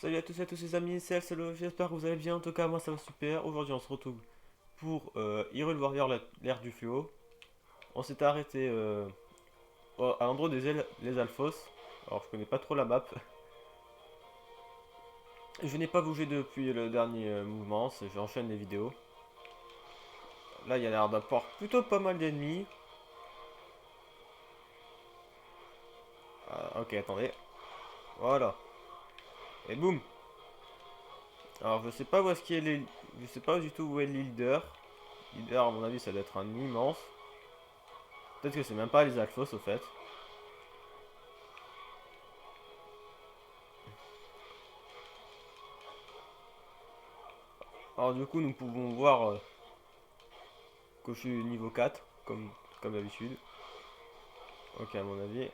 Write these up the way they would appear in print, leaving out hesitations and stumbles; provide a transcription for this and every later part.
Salut à tous et à tous les amis, c'est Elselo, j'espère que vous allez bien, en tout cas moi ça va super. Aujourd'hui on se retrouve pour Hyrule Warrior, l'ère du fléau. On s'était arrêté à l'endroit les Alphos. Alors je connais pas trop la map. Je n'ai pas bougé depuis le dernier mouvement, j'enchaîne les vidéos. Là il y a l'air d'avoir plutôt pas mal d'ennemis. Ah, ok, attendez, voilà. Et boum. Alors je sais pas où est-ce qu'il est je sais pas du tout où est le leader. Leader à mon avis ça doit être un immense. Peut-être que c'est même pas les Alphos au fait. Alors du coup nous pouvons voir que je suis niveau 4 comme d'habitude. Ok, à mon avis,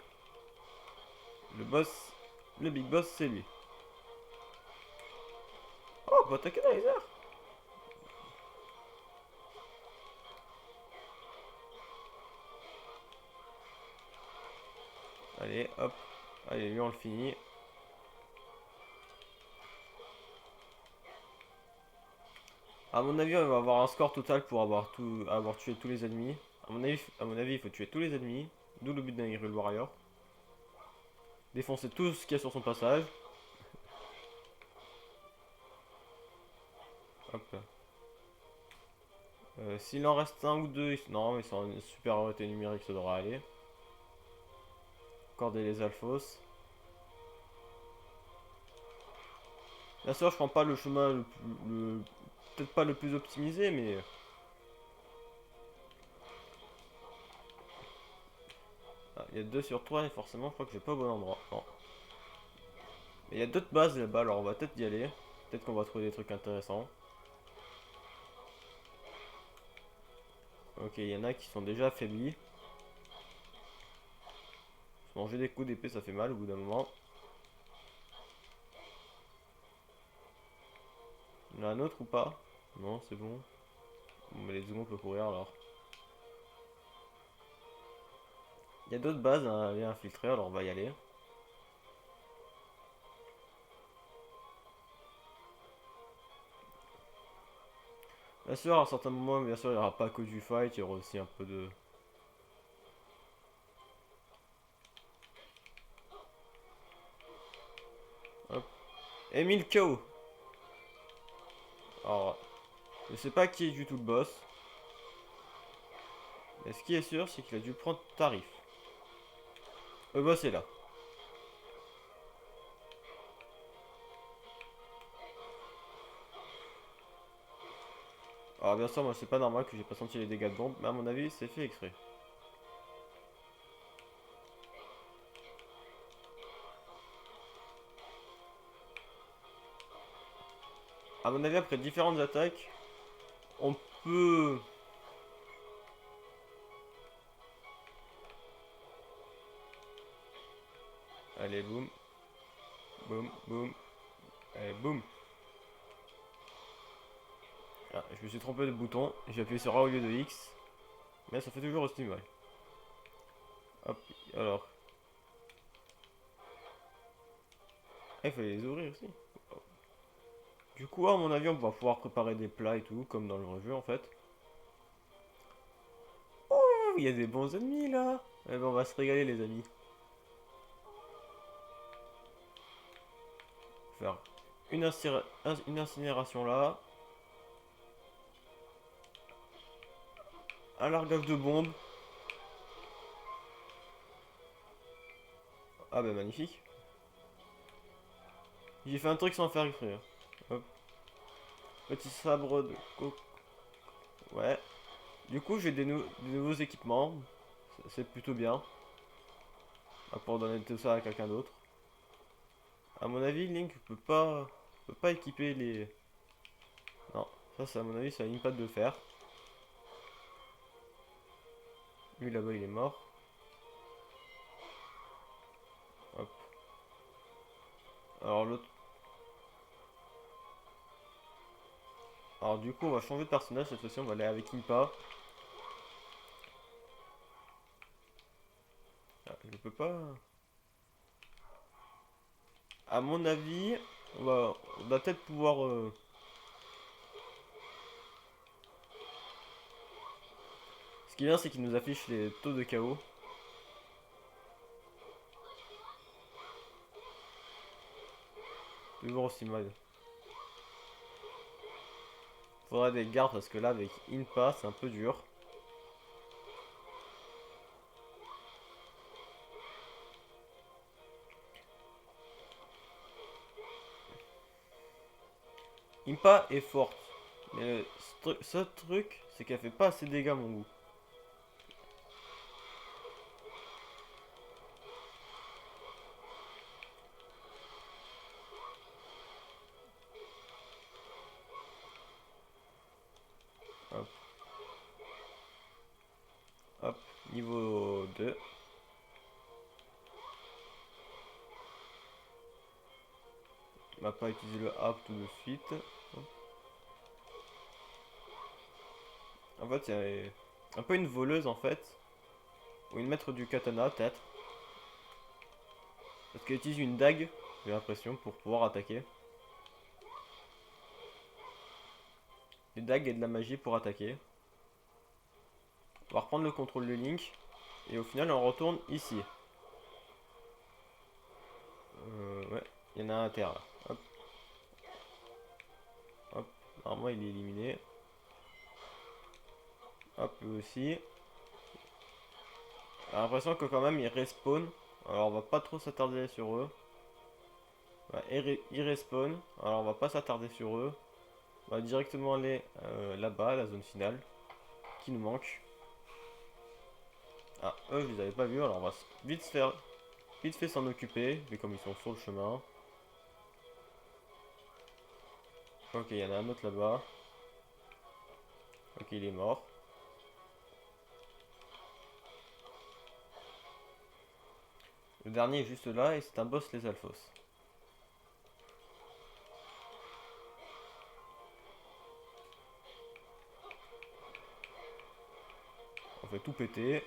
le boss, le big boss c'est lui. Oh, on peut attaquer dans les airs. Allez, hop. Allez, lui on le finit. À mon avis, on va avoir un score total pour avoir tué tous les ennemis. À mon avis, il faut tuer tous les ennemis. D'où le but d'un Hyrule Warrior. Défoncer tout ce qu'il y a sur son passage. Hop. S'il en reste un ou deux, non, ils sont en supériorité numérique, ça devrait aller. Accorder les alphos. Bien sûr, je prends pas le chemin peut-être pas le plus optimisé, mais ah, il y a 2 sur 3 et forcément, je crois que j'ai pas au bon endroit. Non. Mais il y a d'autres bases là-bas, alors on va peut-être y aller. Peut-être qu'on va trouver des trucs intéressants. Ok, il y en a qui sont déjà affaiblis. Manger des coups d'épée, ça fait mal au bout d'un moment. Il y en a un autre ou pas? Non, c'est bon. Bon, mais les secondes peuvent courir alors. Il y a d'autres bases à aller infiltrer, alors on va y aller. Bien sûr, à un certain moment, bien sûr, il n'y aura pas que du fight, il y aura aussi un peu de. Hop. Emile KO. Alors, je sais pas qui est du tout le boss. Mais ce qui est sûr, c'est qu'il a dû prendre tarif. Le boss est là. Alors bien sûr, moi c'est pas normal que j'ai pas senti les dégâts de bombe, mais à mon avis c'est fait exprès. À mon avis, après différentes attaques, on peut. Allez, boum, boum, boum, allez, boum. Ah, je me suis trompé de bouton, j'ai appuyé sur A au lieu de X, mais ça fait toujours aussi mal. Hop, alors. Ah, il fallait les ouvrir aussi. Du coup, à mon avis, on va pouvoir préparer des plats et tout, comme dans le jeu en fait. Oh, il y a des bons ennemis là. Eh ben, on va se régaler, les amis. Faire une incinération là, un largage de bombes. Ah, ben magnifique. J'ai fait un truc sans faire exprès, hein. Hop. Petit sabre de coco. Ouais. Du coup, j'ai des nouveaux équipements. C'est plutôt bien. À pour donner tout ça à quelqu'un d'autre. À mon avis, Link peut pas équiper les. Non, ça, c'est à mon avis, c'est à Link de le faire. Lui là-bas, il est mort. Hop. Alors l'autre. Alors du coup, on va changer de personnage cette fois-ci. On va aller avec Impa. Ah, je peux pas. À mon avis. On va peut-être pouvoir... Ce qui est bien, c'est qu'il nous affiche les taux de KO. Toujours aussi mal. Faudrait des gardes parce que là, avec Inpa, c'est un peu dur. Impa est forte. Mais ce truc, c'est qu'elle fait pas assez de dégâts, mon goût. Hop, hop, niveau 2. On va pas utiliser le hap tout de suite. En fait, il y a un peu une voleuse en fait. Ou une maître du katana, peut-être. Parce qu'elle utilise une dague, j'ai l'impression, pour pouvoir attaquer. Des dagues et de la magie pour attaquer. On va reprendre le contrôle de Link. Et au final, on retourne ici. Ouais, il y en a un à terre là. Hop, hop. Normalement, il est éliminé. Hop, eux aussi. J'ai l'impression que quand même, ils respawn. Alors, on va pas trop s'attarder sur eux. Ouais, ils respawn. Alors, on va pas s'attarder sur eux. On va directement aller là-bas, la zone finale. Qui nous manque. Ah, eux, je les avais pas vus. Alors, on va vite fait s'en occuper. Mais comme ils sont sur le chemin. Ok, il y en a un autre là-bas. Ok, il est mort. Le dernier est juste là et c'est un boss les Alphos. On fait tout péter.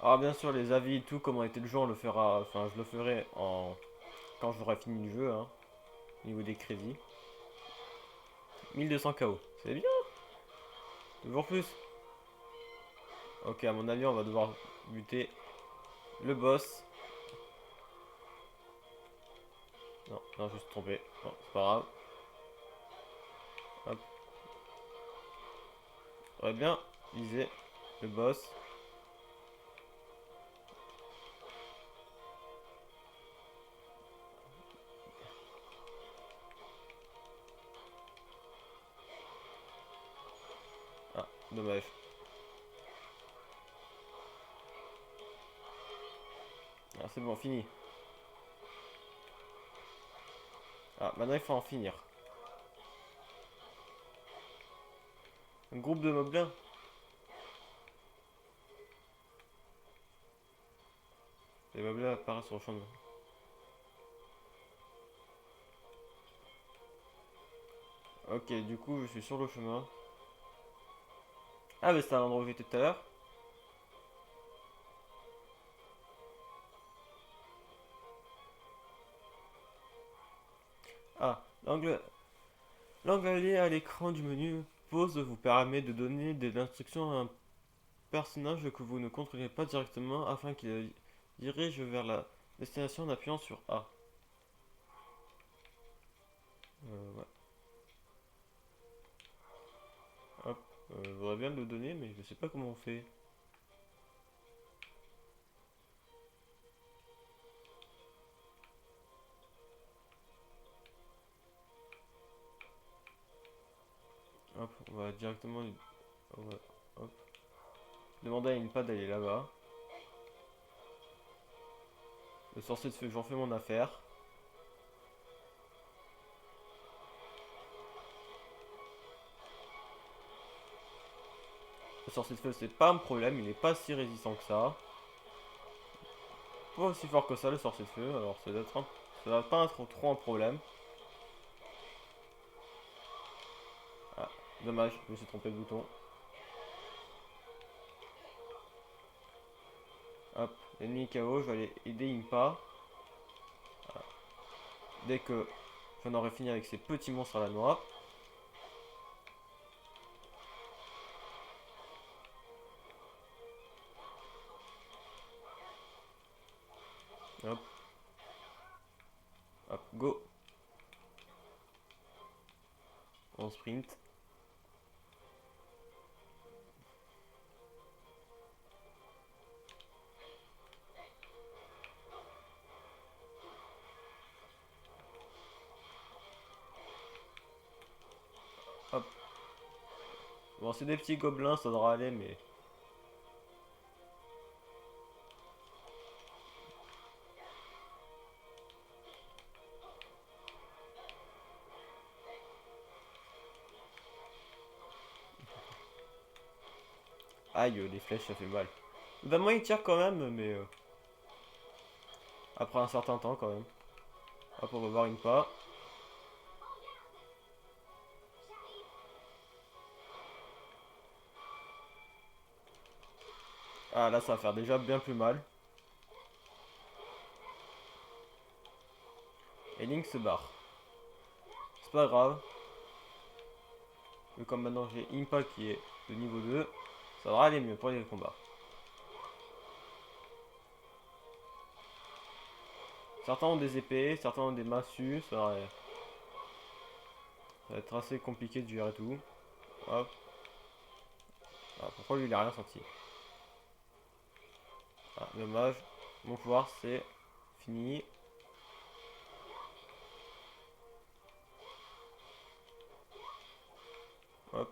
Alors bien sûr les avis et tout, comment était le jeu, on le fera. Enfin je le ferai quand j'aurai fini le jeu, hein. Au niveau des crédits. 1200 KO. C'est bien. Toujours plus. Ok, à mon avis on va devoir buter le boss. Non, non, juste trompé. Bon, c'est pas grave. Hop. On va bien viser le boss. Ah, dommage. Ah, c'est bon, fini. Ah, maintenant il faut en finir. Un groupe de moblins. Les moblins apparaissent sur le champ de... Ok, du coup je suis sur le chemin. Ah, mais c'était à l'endroit où j'étais tout à l'heure. Ah, l'angle allié à l'écran du menu pause vous permet de donner des instructions à un personnage que vous ne contrôlez pas directement afin qu'il dirige vers la destination en appuyant sur A. Ouais. Hop. Je voudrais bien le donner, mais je sais pas comment on fait. Hop, on va directement. Hop. Demander à une pas d'aller là-bas. Le sorcier de feu, j'en fais mon affaire. Le sorcier de feu, c'est pas un problème, il est pas si résistant que ça. Pas aussi fort que ça, le sorcier de feu, alors ça doit pas être trop un problème. Dommage, je me suis trompé de bouton. Hop, l'ennemi KO, je vais aller aider Impa. Voilà. Dès que j'en aurai fini avec ces petits monstres à la noix. Hop. Hop, go. On sprint. Hop. Bon, c'est des petits gobelins, ça devrait aller, mais... Aïe, les flèches, ça fait mal. Évidemment, il tire quand même, mais... après un certain temps, quand même. Hop, on va voir Impa. Ah, là, ça va faire déjà bien plus mal. Et Link se barre. C'est pas grave. Mais comme maintenant j'ai Impa qui est de niveau 2, ça va aller mieux pour les combats. Certains ont des épées, certains ont des massues, ça va être assez compliqué de gérer tout. Hop. Ah, pourquoi lui il a rien senti? Ah, dommage. Mon pouvoir c'est fini. Hop.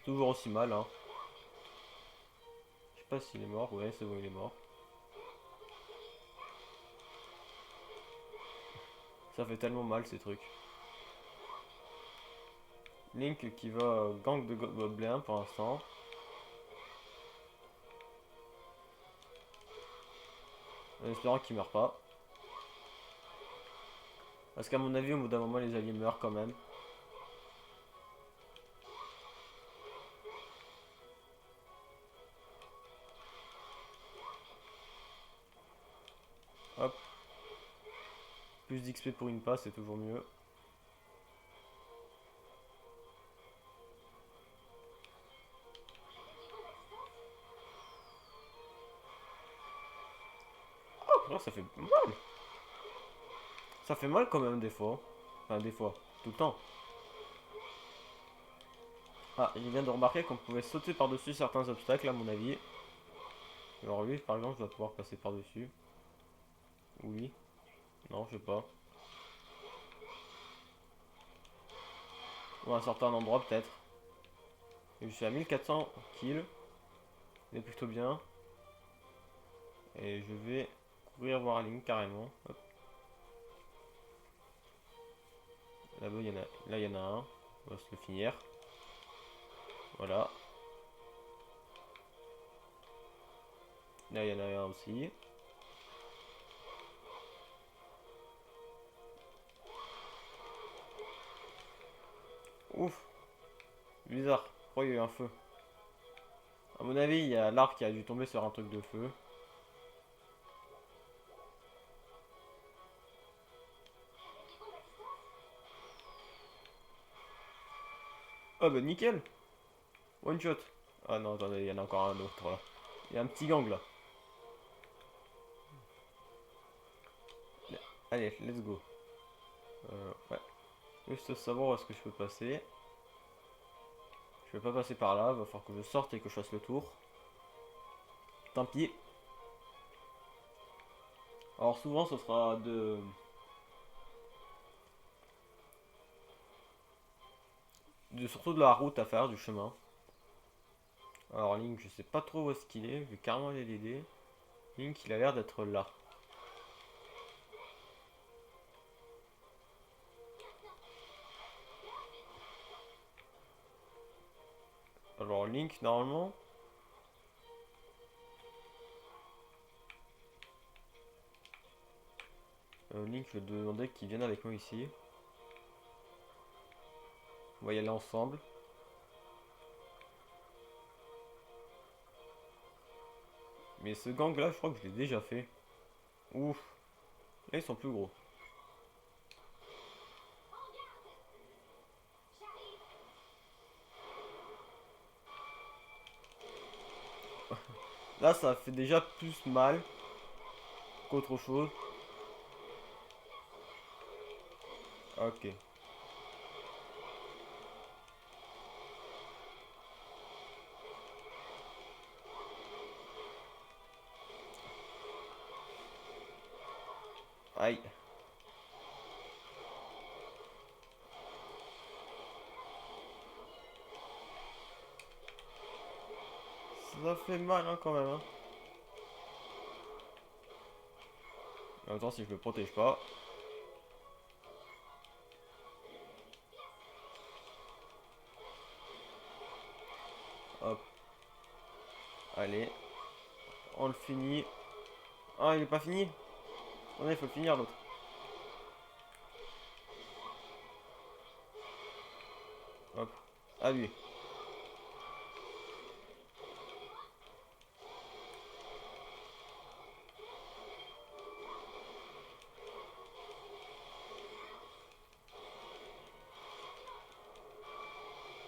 Toujours aussi mal, hein. Je sais pas s'il est mort. Ouais, c'est bon, il est mort. Ça fait tellement mal ces trucs. Link qui va gang de gobelins pour l'instant. En espérant qu'il meurt pas. Parce qu'à mon avis, au bout d'un moment, les alliés meurent quand même. Hop. Plus d'XP pour une passe, c'est toujours mieux. Oh, ça fait mal. Ça fait mal quand même des fois. Enfin, des fois. Tout le temps. Ah, il vient de remarquer qu'on pouvait sauter par-dessus certains obstacles, à mon avis. Alors lui, par exemple, je dois pouvoir passer par-dessus. Oui. Non, je sais pas. Ou à un certain endroit, peut-être. Et je suis à 1400 kills. C'est plutôt bien. Et je vais courir voir Link carrément. Hop. Là-bas, il y en a... Là, il y en a un. On va se le finir. Voilà. Là, il y en a un aussi. Ouf. Bizarre. Pourquoi il y a eu un feu? À mon avis, il y a l'arc qui a dû tomber sur un truc de feu. Ah bah nickel. One shot. Ah non, attendez, il y en a encore un autre là. Il y a un petit gang là. Allez, let's go. Ouais. Juste savoir où est-ce que je peux passer. Je vais pas passer par là, va falloir que je sorte et que je fasse le tour. Tant pis. Alors souvent ce sera surtout de la route à faire, du chemin. Alors Link, je sais pas trop où est-ce qu'il est, je vais carrément aller l'aider. Link, il a l'air d'être là. Alors Link, normalement... Link, je vais demander qu'il vienne avec moi ici. On va y aller ensemble. Mais ce gang là, je crois que je l'ai déjà fait. Ouf. Là, ils sont plus gros. Là, ça fait déjà plus mal qu'autre chose. Ok. Aïe. Ça fait mal hein, quand même. Hein. En même temps, si je me protège pas. Hop. Allez. On le finit. Ah, il est pas fini. Oh, il faut le finir l'autre. Hop. À lui.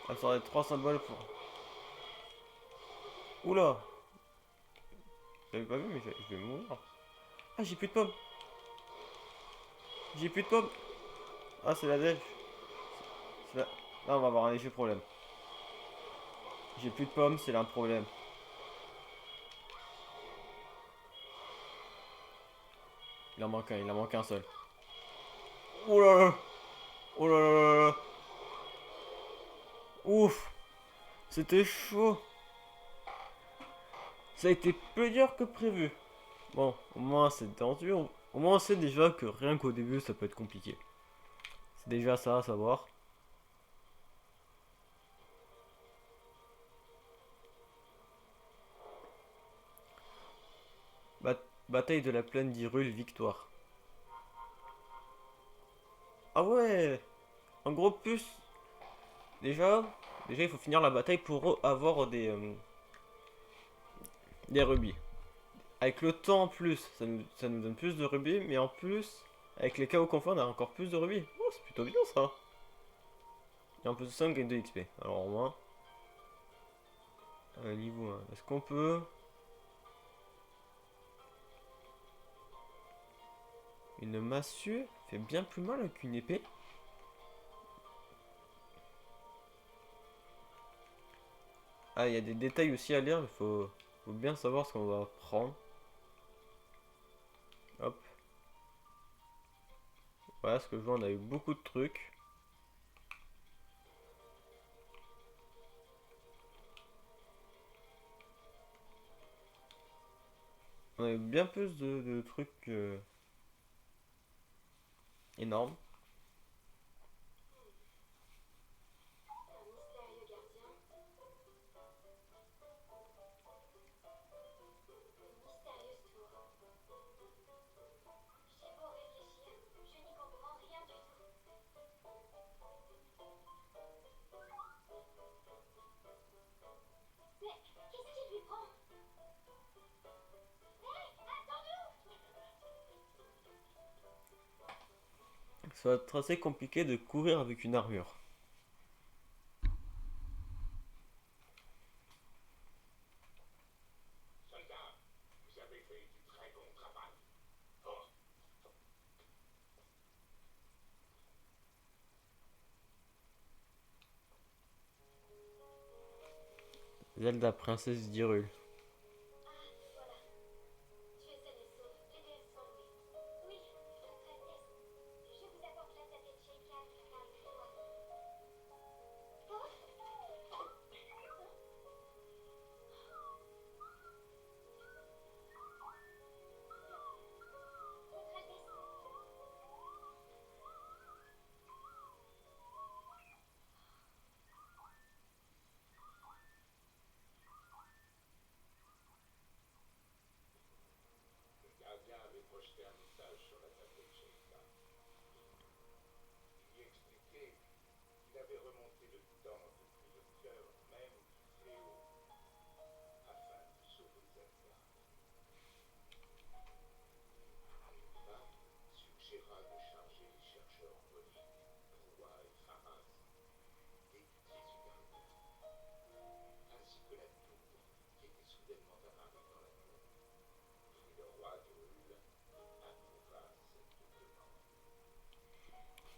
Ça serait 3 symboles pour. Oula. J'avais pas vu, mais je vais mourir. Ah, j'ai plus de pommes. J'ai plus de pommes. Ah, c'est la neige. C'est la... Là, on va avoir un léger problème. J'ai plus de pommes, c'est là un problème. Il en manque un seul. Oh là là. Oh là là là là. Ouf. C'était chaud. Ça a été plus dur que prévu. Bon, au moins c'est tendu. Au moins on sait déjà que rien qu'au début ça peut être compliqué. C'est déjà ça à savoir. Bataille de la plaine d'Hyrule, victoire. Ah ouais. En gros plus. Déjà. Déjà il faut finir la bataille pour avoir des rubis. Avec le temps en plus, ça nous donne plus de rubis, mais en plus, avec les chaos qu'on fait, on a encore plus de rubis. Oh, c'est plutôt bien ça. Et en plus de ça, on gagne de XP. Alors au moins, niveau 1. Est-ce qu'on peut. Une massue fait bien plus mal qu'une épée. Ah, il y a des détails aussi à lire, faut bien savoir ce qu'on va prendre. Hop. Voilà, ce que je vois, on a eu beaucoup de trucs. On a eu bien plus de trucs énormes. Ça va être assez compliqué de courir avec une armure. Zelda, princesse d'Hyrule.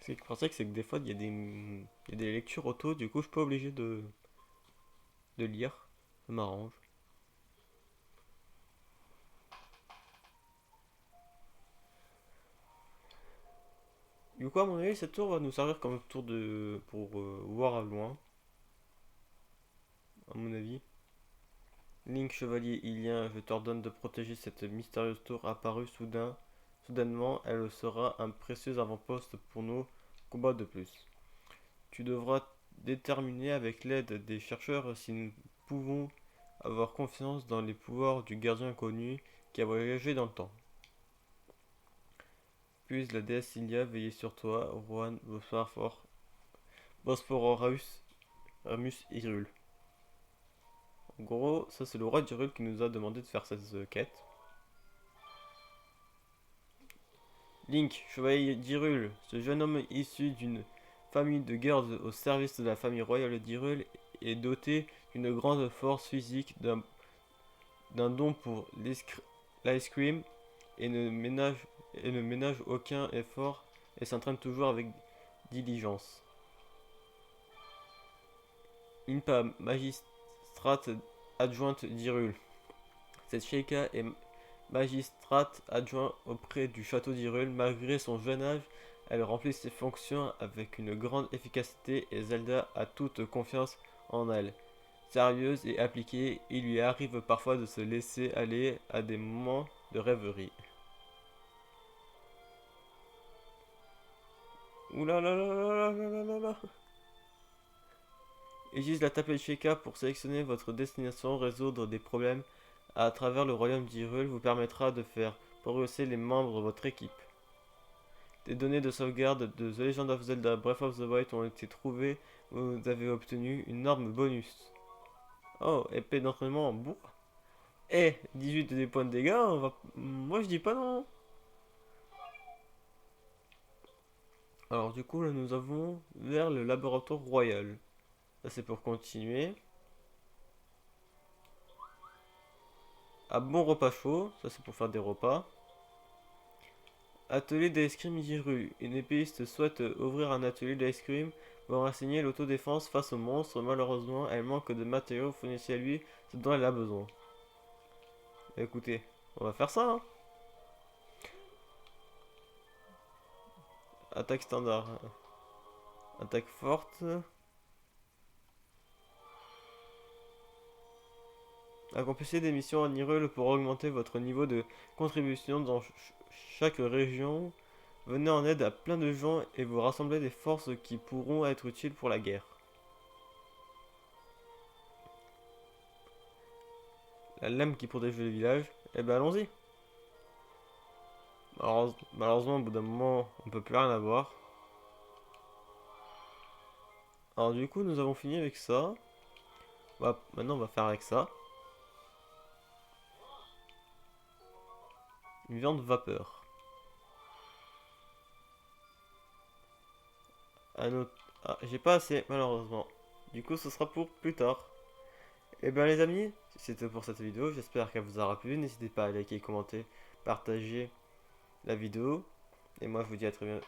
Ce qui est c'est que des fois, il y a des lectures auto, du coup, je suis pas obligé de lire. Ça m'arrange. Du coup, à mon avis, cette tour va nous servir comme tour pour voir à loin, à mon avis. Link, chevalier Ilien, je t'ordonne de protéger cette mystérieuse tour apparue soudainement. Elle sera un précieux avant-poste pour nos combats de plus. Tu devras déterminer avec l'aide des chercheurs si nous pouvons avoir confiance dans les pouvoirs du gardien inconnu qui a voyagé dans le temps. Puis la déesse Ilia veillait sur toi, Rohan Bospororus, Ramus Hyrule. En gros, ça c'est le roi d'Hyrule qui nous a demandé de faire cette quête. Link, chevalier d'Hyrule, ce jeune homme issu d'une famille de gardes au service de la famille royale d'Hyrule est doté d'une grande force physique, d'un don pour l'ice cream et ne ménage aucun effort et s'entraîne toujours avec diligence. Impa, magistrate adjointe d'Hyrule. Cette Sheikah est magistrate adjointe auprès du château d'Hyrule. Malgré son jeune âge, elle remplit ses fonctions avec une grande efficacité et Zelda a toute confiance en elle. Sérieuse et appliquée, il lui arrive parfois de se laisser aller à des moments de rêverie. Oula là là là là là là là. Utilise la table Sheikah pour sélectionner votre destination, résoudre des problèmes à travers le royaume d'Hyrule vous permettra de faire progresser les membres de votre équipe. Des données de sauvegarde de The Legend of Zelda Breath of the Wild ont été trouvées. Vous avez obtenu une arme bonus. Oh, épée d'entraînement en bois. Eh, 18 des points de dégâts, on va... Moi je dis pas non. Alors du coup là nous avons vers le laboratoire royal. Ça c'est pour continuer. À bon repas chaud, ça c'est pour faire des repas. Atelier d'ice cream Hyrule. Une épéiste souhaite ouvrir un atelier d'ice cream pour enseigner l'autodéfense face aux monstres. Malheureusement, elle manque de matériaux. Fournissez à lui ce dont elle a besoin. Écoutez, on va faire ça, hein. Attaque standard. Attaque forte. Accomplissez des missions en Hyrule pour augmenter votre niveau de contribution dans chaque région. Venez en aide à plein de gens et vous rassemblez des forces qui pourront être utiles pour la guerre. La lame qui protège le village. Eh ben allons-y. Malheureusement, au bout d'un moment, on peut plus rien avoir. Alors du coup, nous avons fini avec ça. Maintenant, on va faire avec ça. Une viande vapeur. Ah, j'ai pas assez, malheureusement. Du coup, ce sera pour plus tard. Et bien les amis, c'était pour cette vidéo. J'espère qu'elle vous aura plu. N'hésitez pas à liker, commenter, partager la vidéo. Et moi, je vous dis à très bientôt.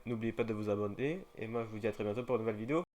N'oubliez pas de vous abonner. Et moi, je vous dis à très bientôt pour une nouvelle vidéo.